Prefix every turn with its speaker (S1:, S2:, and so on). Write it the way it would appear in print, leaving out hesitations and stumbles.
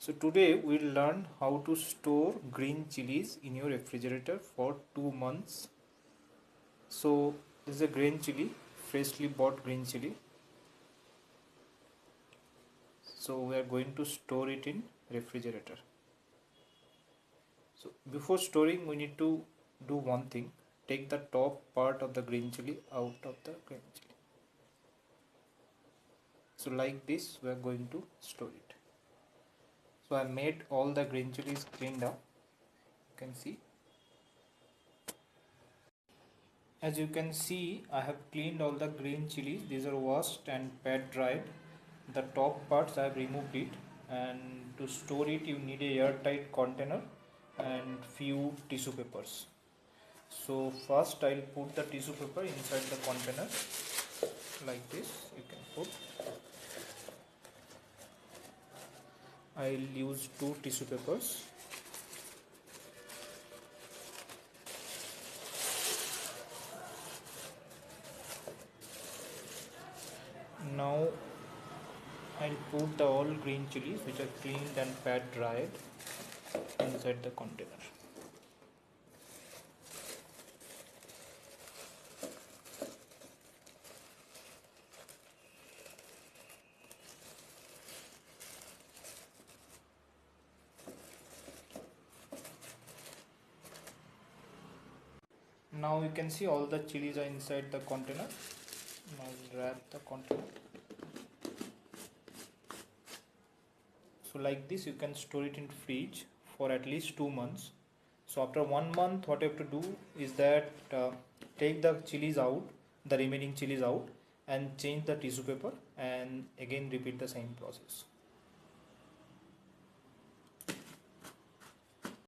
S1: So today we'll learn how to store green chilies in your refrigerator for 2 months. So this is a green chili, freshly bought green chili. So we are going to store it in refrigerator. So before storing we need to do one thing. Take the top part of the green chili out of the green chili. So like this we are going to store it. So I made all the green chilies cleaned up. You can see. As you can see, I have cleaned all the green chilies. These are washed and pat dried. The top parts I have removed it, and to store it you need a airtight container and few tissue papers. So first I'll put the tissue paper inside the container like this. You can put. I'll use 2 tissue papers. Now I'll put the all green chilies which are cleaned and pat dried inside the container. Now you can see all the chilies are inside the container. Now I'll wrap the container. So like this you can store it in fridge for at least 2 months. So after 1 month what you have to do is that take the chilies out, the remaining chilies out, and change the tissue paper and again repeat the same process.